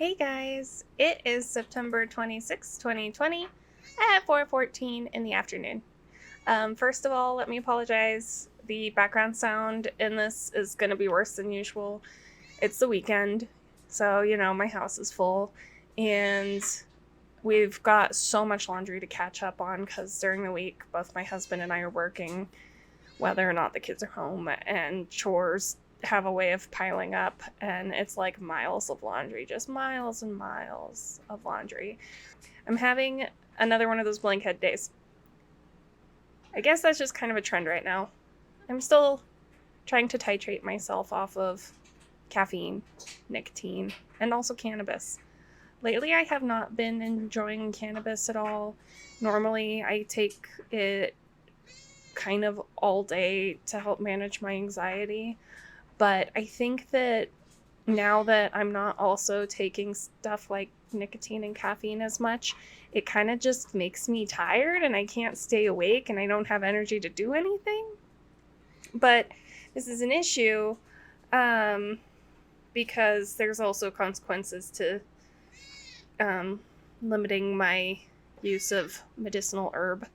Hey guys, it is September 26, 2020 at 4:14 in the afternoon. First of all, let me apologize. The background sound in this is going to be worse than usual. It's the weekend, so my house is full and we've got so much laundry to catch up on because during the week, both my husband and I are working, whether or not the kids are home, and chores have a way of piling up, and it's like miles of laundry, just miles and miles of laundry. I'm having another one of those blankhead days. I guess that's just kind of a trend right now. I'm still trying to titrate myself off of caffeine, nicotine, and also cannabis. Lately, I have not been enjoying cannabis at all. Normally, I take it kind of all day to help manage my anxiety. But I think that now that I'm not also taking stuff like nicotine and caffeine as much, it kind of just makes me tired and I can't stay awake and I don't have energy to do anything. But this is an issue because there's also consequences to limiting my use of medicinal herb.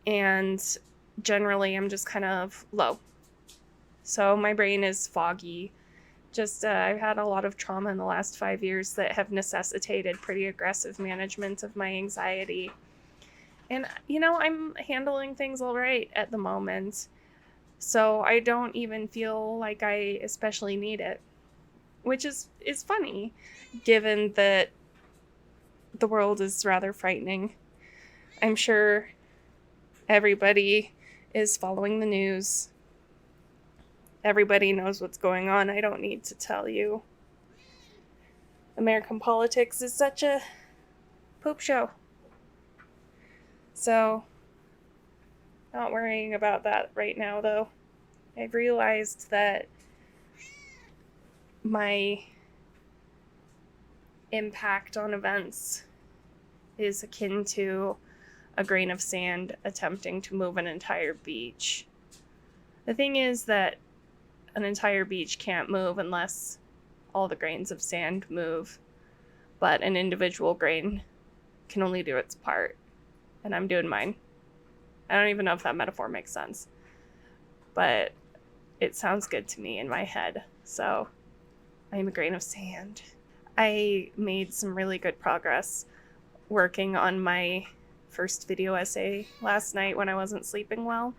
And generally, I'm just kind of low. So my brain is foggy. I've had a lot of trauma in the last 5 years that have necessitated pretty aggressive management of my anxiety. And, I'm handling things all right at the moment. So I don't even feel like I especially need it, which is funny, given that the world is rather frightening. I'm sure everybody is following the news. Everybody knows what's going on. I don't need to tell you. American politics is such a poop show. So, not worrying about that right now, though. I've realized that my impact on events is akin to a grain of sand attempting to move an entire beach. The thing is that an entire beach can't move unless all the grains of sand move, but an individual grain can only do its part, and I'm doing mine. I don't even know if that metaphor makes sense, but it sounds good to me in my head, so I'm a grain of sand. I made some really good progress working on my first video essay last night when I wasn't sleeping well.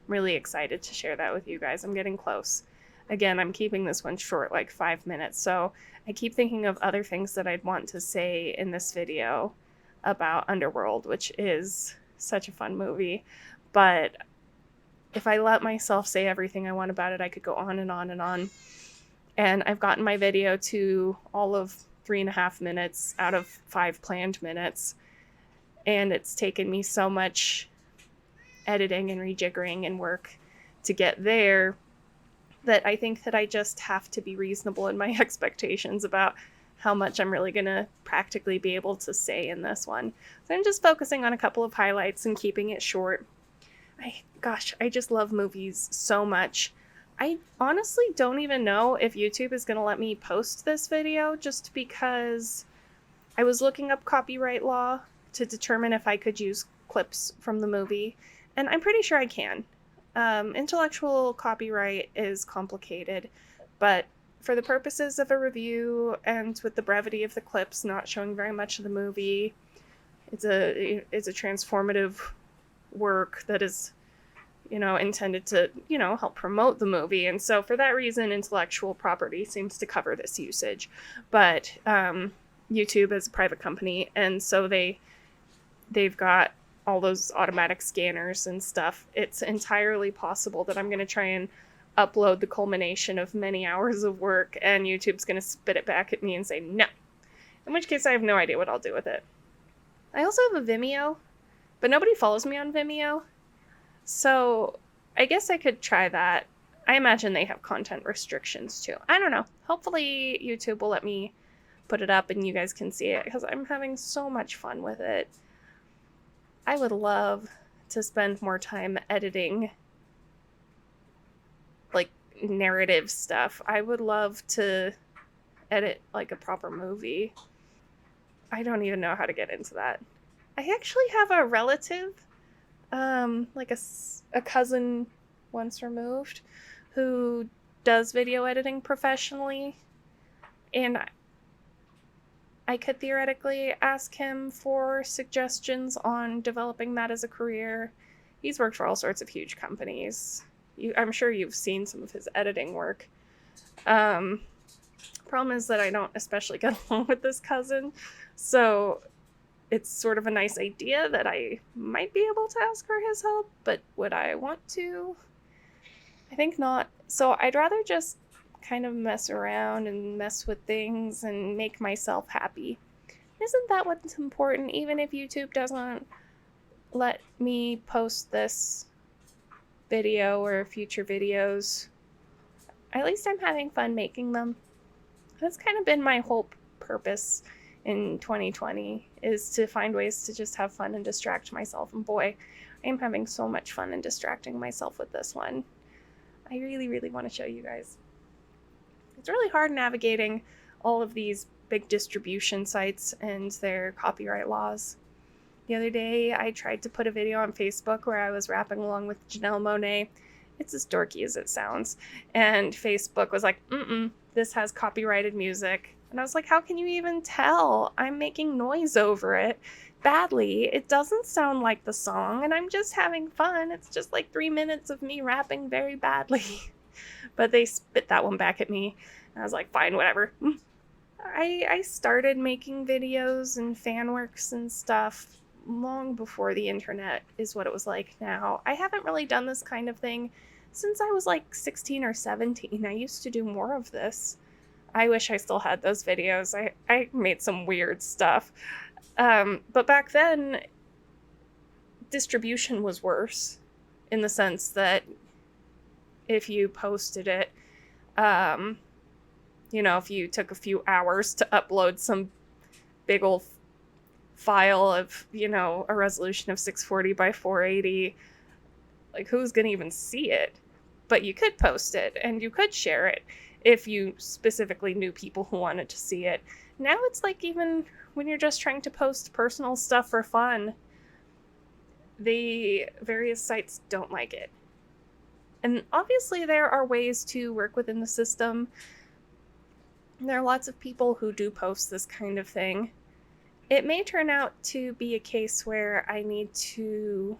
Really excited to share that with you guys. I'm getting close. Again, I'm keeping this one short, like 5 minutes, so I keep thinking of other things that I'd want to say in this video about Underworld, which is such a fun movie. But if I let myself say everything I want about it, I could go on and on and on. And I've gotten my video to all of 3.5 minutes out of 5 planned minutes. And it's taken me so much editing and rejiggering and work to get there that I think that I just have to be reasonable in my expectations about how much I'm really going to practically be able to say in this one. So I'm just focusing on a couple of highlights and keeping it short. I just love movies so much. I honestly don't even know if YouTube is going to let me post this video, just because I was looking up copyright law to determine if I could use clips from the movie, and I'm pretty sure I can. Intellectual copyright is complicated, but for the purposes of a review and with the brevity of the clips not showing very much of the movie, it's a transformative work that is, intended to, help promote the movie. And so for that reason, intellectual property seems to cover this usage. But YouTube is a private company, and so they've got all those automatic scanners and stuff. It's entirely possible that I'm going to try and upload the culmination of many hours of work, and YouTube's going to spit it back at me and say no. In which case, I have no idea what I'll do with it. I also have a Vimeo, but nobody follows me on Vimeo, so I guess I could try that. I imagine they have content restrictions too. I don't know. Hopefully YouTube will let me put it up and you guys can see it, because I'm having so much fun with it. I would love to spend more time editing, like, narrative stuff. I would love to edit like a proper movie. I don't even know how to get into that. I actually have a relative, like a cousin once removed, who does video editing professionally, and I could theoretically ask him for suggestions on developing that as a career. He's worked for all sorts of huge companies. I'm sure you've seen some of his editing work. Problem is that I don't especially get along with this cousin, so it's sort of a nice idea that I might be able to ask for his help, but would I want to? I think not. So I'd rather just kind of mess around and mess with things and make myself happy. Isn't that what's important? Even if YouTube doesn't let me post this video or future videos, at least I'm having fun making them. That's kind of been my whole purpose in 2020, is to find ways to just have fun and distract myself. And boy, I am having so much fun and distracting myself with this one. I really, really want to show you guys. It's really hard navigating all of these big distribution sites and their copyright laws. The other day, I tried to put a video on Facebook where I was rapping along with Janelle Monáe. It's as dorky as it sounds. And Facebook was like, this has copyrighted music. And I was like, how can you even tell? I'm making noise over it badly. It doesn't sound like the song, and I'm just having fun. It's just like 3 minutes of me rapping very badly. But they spit that one back at me. And I was like, fine, whatever. I started making videos and fan works and stuff long before the internet is what it was like now. I haven't really done this kind of thing since I was like 16 or 17. I used to do more of this. I wish I still had those videos. I made some weird stuff. But back then, distribution was worse in the sense that if you posted it, if you took a few hours to upload some big old file of, a resolution of 640 by 480, like, who's going to even see it? But you could post it and you could share it if you specifically knew people who wanted to see it. Now it's like, even when you're just trying to post personal stuff for fun, the various sites don't like it. And obviously there are ways to work within the system. There are lots of people who do post this kind of thing. It may turn out to be a case where I need to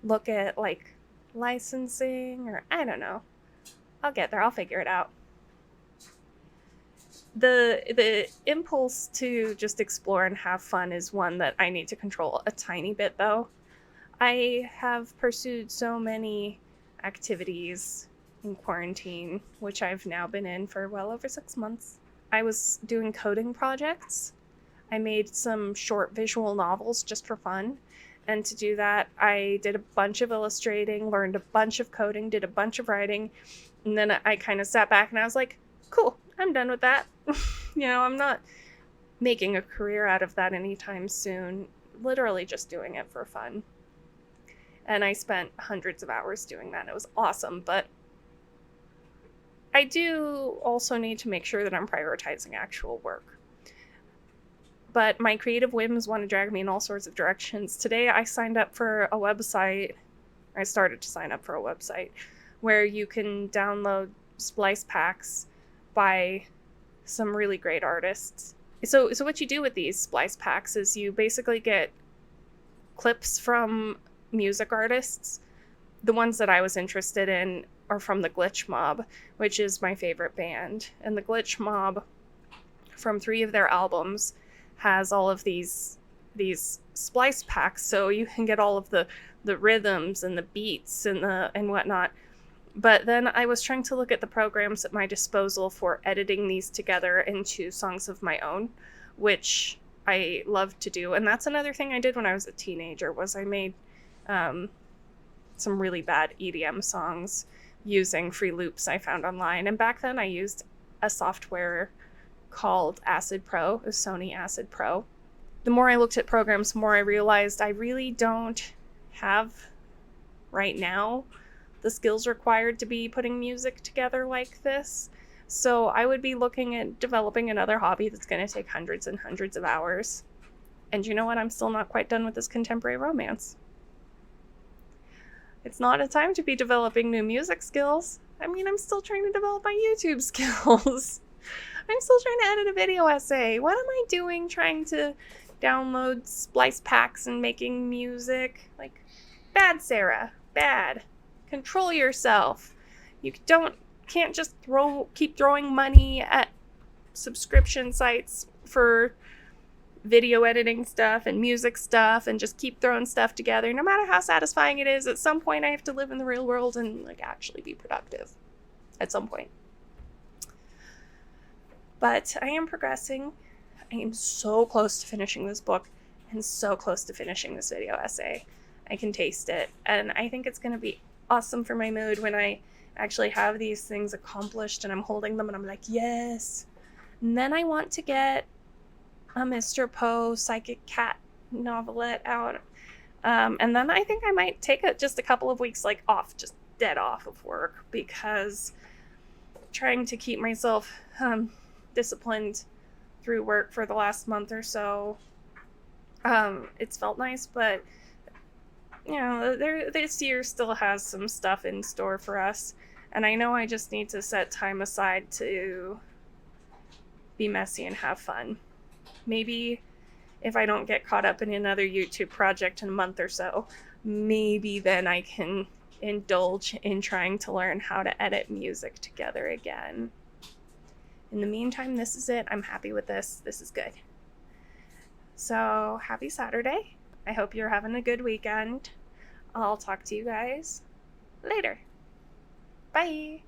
look at, like, licensing, or I don't know. I'll get there. I'll figure it out. The impulse to just explore and have fun is one that I need to control a tiny bit, though. I have pursued so many activities in quarantine, which I've now been in for well over 6 months. I was doing coding projects. I made some short visual novels just for fun. And to do that, I did a bunch of illustrating, learned a bunch of coding, did a bunch of writing. And then I kind of sat back and I was like, cool, I'm done with that. I'm not making a career out of that anytime soon. Literally just doing it for fun. And I spent hundreds of hours doing that. It was awesome. But I do also need to make sure that I'm prioritizing actual work. But my creative whims want to drag me in all sorts of directions. Today I signed up for a website. I started to sign up for a website where you can download splice packs by some really great artists. So what you do with these splice packs is you basically get clips from music artists. The ones that I was interested in are from the Glitch Mob, which is my favorite band. And the Glitch Mob, from 3 of their albums, has all of these splice packs, so you can get all of the rhythms and the beats and whatnot. But then I was trying to look at the programs at my disposal for editing these together into songs of my own, which I love to do. And that's another thing I did when I was a teenager, was I made some really bad EDM songs using free loops I found online. And back then I used a software called Acid Pro, a Sony Acid Pro. The more I looked at programs, the more I realized I really don't have right now the skills required to be putting music together like this. So I would be looking at developing another hobby that's going to take hundreds and hundreds of hours. And you know what? I'm still not quite done with this contemporary romance. It's not a time to be developing new music skills. I mean, I'm still trying to develop my YouTube skills. I'm still trying to edit a video essay. What am I doing trying to download splice packs and making music? Like, bad, Sarah. Bad. Control yourself. You can't just keep throwing money at subscription sites for video editing stuff and music stuff and just keep throwing stuff together. No matter how satisfying it is, at some point I have to live in the real world and like actually be productive at some point. But I am progressing. I am so close to finishing this book and so close to finishing this video essay. I can taste it, and I think it's going to be awesome for my mood when I actually have these things accomplished and I'm holding them and I'm like, yes. And then I want to get a Mr. Poe Psychic Cat novelette out. And then I think I might take just a couple of weeks off, just dead off of work, because trying to keep myself disciplined through work for the last month or so, it's felt nice, but you know, this year still has some stuff in store for us, and I know I just need to set time aside to be messy and have fun. Maybe if I don't get caught up in another YouTube project in a month or so, maybe then I can indulge in trying to learn how to edit music together again. In the meantime, this is it. I'm happy with this. This is good. So, happy Saturday. I hope you're having a good weekend. I'll talk to you guys later. Bye.